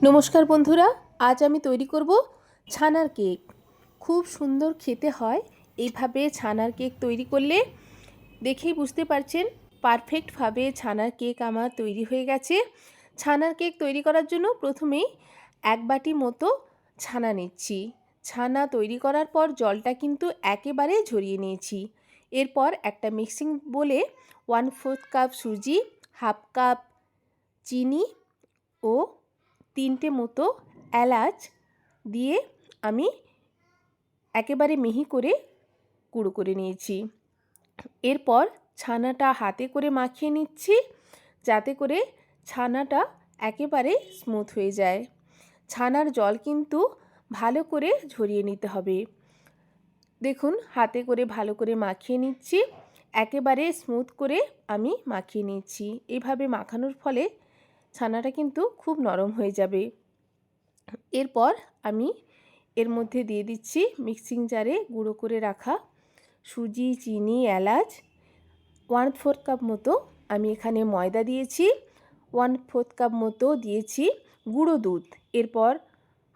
নমস্কার বন্ধুরা, আজ আমি তৈরি করব ছানার কেক। খুব সুন্দর খেতে হয়। এইভাবে ছানার কেক তৈরি করলে দেখেই বুঝতে পারছেন পারফেক্টভাবে ছানার কেক আমার তৈরি হয়ে গেছে। ছানার কেক তৈরি করার জন্য প্রথমেই 1 বাটি মতো ছানা নিচ্ছি। ছানা তৈরি করার পর জলটা কিন্তু একেবারে ঝরিয়ে নিয়েছি। এরপর একটা মিক্সিং বোলে 1/4 কাপ সুজি, 1/2 কাপ চিনি ও 3টে মতো এলাচ দিয়ে আমি একেবারে মিহি করে গুঁড়ো করে নিয়েছি। এরপর ছানাটা হাতে করে মাখিয়ে নিচ্ছি যাতে করে ছানাটা একেবারে স্মুথ হয়ে যায়। ছানার জল কিন্তু ভালো করে ঝরিয়ে নিতে হবে। দেখুন হাতে করে ভালো করে মাখিয়ে নিচ্ছি, একেবারে স্মুথ করে আমি মাখিয়ে নিচ্ছি। এইভাবে মাখানোর ফলে ছানাটা কিন্তু খুব নরম হয়ে যাবে। এরপর আমি এর মধ্যে দিয়ে দিচ্ছি মিক্সিং জারে গুঁড়ো করে রাখা সুজি, চিনি, এলাচ। 1/4 কাপ মতো আমি এখানে ময়দা দিয়েছি, 1/4 কাপ মতো দিয়েছি গুঁড়ো দুধ। এরপর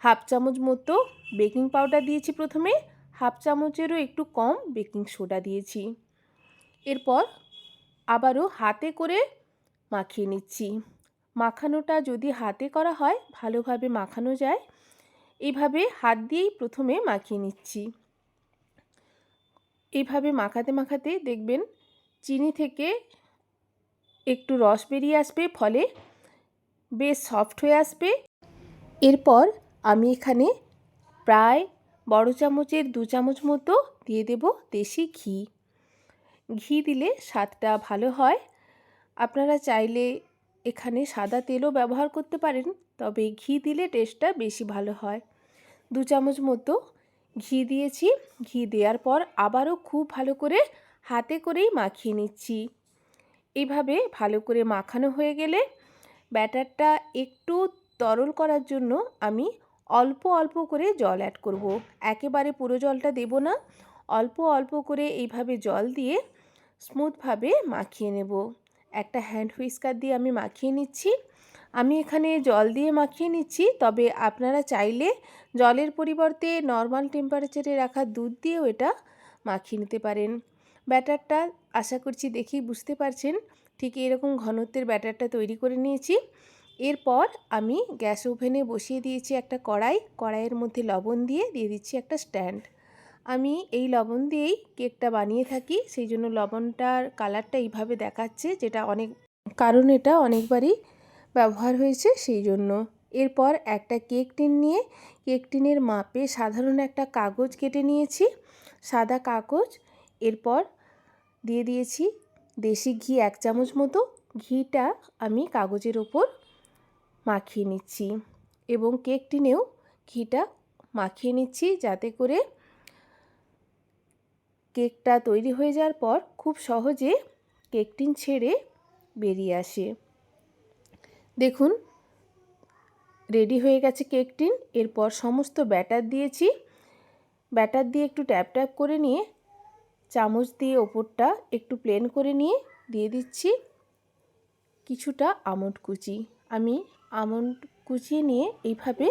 1/2 চামচ মতো বেকিং পাউডার দিয়েছি প্রথমে, 1/2 চামচেরও একটু কম বেকিং সোডা দিয়েছি। এরপর আবারও হাতে করে মাখিয়ে নিচ্ছি। মাখানোটা যদি হাতে করা হয় ভালোভাবে মাখানো যায়। এইভাবে হাত দিয়েই প্রথমে মাখিয়ে নিচ্ছি। এইভাবে মাখাতে মাখাতে দেখবেন চিনি থেকে একটু রস বেরিয়ে আসবে, ফলে বেশ সফট হয়ে আসবে। এরপর আমি এখানে প্রায় বড় চামচের 2 চামচ মতো দিয়ে দেব দেশি ঘি। ঘি দিলে স্বাদটা ভালো হয়। আপনারা চাইলে এখানে সাদা তেলও ব্যবহার করতে পারেন, তবে ঘি দিলে টেস্টটা বেশি ভালো হয়। 2 চামচ মতো ঘি দিয়েছি। ঘি দেওয়ার পর আবারও খুব ভালো করে হাতে করেই মাখিয়ে নিচ্ছি। এইভাবে ভালো করে মাখানো হয়ে গেলে ব্যাটারটা একটু তরল করার জন্য আমি অল্প অল্প করে জল অ্যাড করব। একেবারে পুরো জলটা দেব না, অল্প অল্প করে এইভাবে জল দিয়ে স্মুথভাবে মাখিয়ে নেব। একটা হ্যান্ড হুইস্কার দিয়ে আমি মাখিয়ে নিচ্ছি। আমি এখানে জল দিয়ে মাখিয়ে নিচ্ছি, তবে আপনারা চাইলে জলের পরিবর্তে নর্মাল টেম্পারেচারে রাখা দুধ দিয়েও এটা মাখিয়ে নিতে পারেন। ব্যাটারটা আশা করছি দেখেই বুঝতে পারছেন ঠিক এরকম ঘনত্বের ব্যাটারটা তৈরি করে নিয়েছি। এরপর আমি গ্যাস ওভেনে বসিয়ে দিয়েছি একটা কড়াইয়ের মধ্যে লবণ দিয়ে দিচ্ছি একটা স্ট্যান্ড। আমি এই লবণ দিয়েই কেকটা বানিয়ে থাকি, সেই জন্য লবণটার কালারটা এইভাবে দেখাচ্ছে, যেটা কারণ এটা অনেকবারই ব্যবহার হয়েছে সেই জন্য। এরপর একটা কেক টিন নিয়ে কেক টিনের মাপে সাধারণ একটা কাগজ কেটে নিয়েছি, সাদা কাগজ। এরপর দিয়ে দিয়েছি দেশি ঘি 1 চামচ মতো। ঘিটা আমি কাগজের ওপর মাখিয়ে নিচ্ছি এবং কেক টিনেও ঘিটা মাখিয়ে নিচ্ছি যাতে করে কেকটা তৈরি হয়ে যাওয়ার পর খুব সহজে কেক টিন ছেড়ে বেরিয়ে আসে। দেখুন রেডি হয়ে গেছে কেক টিন। এরপর সমস্ত ব্যাটার দিয়েছি। ব্যাটার দিয়ে একটু ট্যাপ ট্যাপ করে নিয়ে চামচ দিয়ে ওপরটা একটু প্লেন করে নিয়ে দিয়ে দিচ্ছি কিছুটা আমন্ড কুচি। আমি আমন্ড কুচিয়ে নিয়ে এইভাবে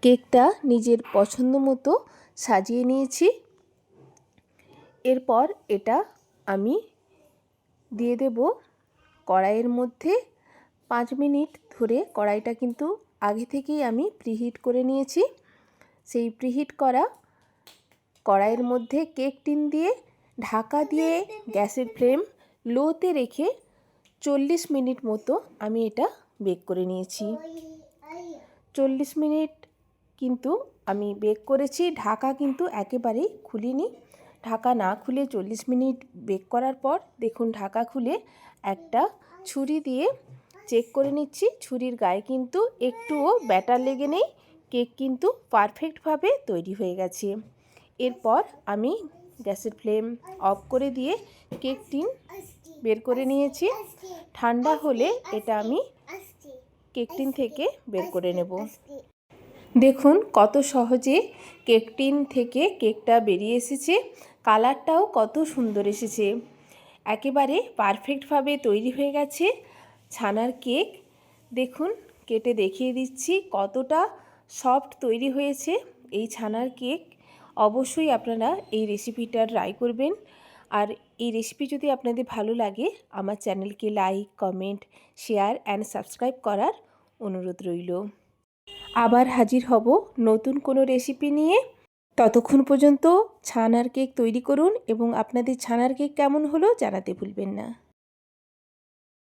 কেকটা নিজের পছন্দ মতো সাজিয়ে নিয়েছি। এরপর এটা আমি দিয়ে দেব কড়াইয়ের মধ্যে। 5 মিনিট ধরে কড়াইটা কিন্তু আগে থেকেই আমি প্রিহিট করে নিয়েছি। সেই প্রিহিট করা কড়াইয়ের মধ্যে কেক টিন দিয়ে ঢাকা দিয়ে গ্যাসের ফ্লেম লোতে রেখে 40 মিনিট মতো আমি এটা বেক করে নিয়েছি। 40 মিনিট কিন্তু আমি বেক করেছি, ঢাকা কিন্তু একেবারেই খুলিনি। ঢাকা না খুলে 40 মিনিট বেক করার পর দেখুন ঢাকা খুলে একটা ছুরি দিয়ে চেক করে নিচ্ছি। ছুরির গায়ে কিন্তু একটুও ব্যাটার লেগে নেই, কেক কিন্তু পারফেক্টভাবে তৈরি হয়ে গেছে। এরপর আমি গ্যাসের ফ্লেম অফ করে দিয়ে কেক টিন বের করে নিয়েছি। ঠান্ডা হলে এটা আমি কেক টিন থেকে বের করে নেব। দেখুন কত সহজে কেক টিন থেকে কেকটা বেরিয়ে এসেছে, কালারটাও কত সুন্দর এসেছে। একেবারে পারফেক্টভাবে তৈরি হয়ে গেছে ছানার কেক। দেখুন কেটে দেখিয়ে দিচ্ছি কতটা সফট তৈরি হয়েছে এই ছানার কেক। অবশ্যই আপনারা এই রেসিপিটা ট্রাই করবেন। আর এই রেসিপি যদি আপনাদের ভালো লাগে আমার চ্যানেলকে like, comment, share and subscribe করার অনুরোধ রইল। আবার হাজির হব নতুন কোনো রেসিপি নিয়ে। ততক্ষণ পর্যন্ত ছানার কেক তৈরি করুন এবং আপনাদের ছানার কেক কেমন হলো জানাতে ভুলবেন না।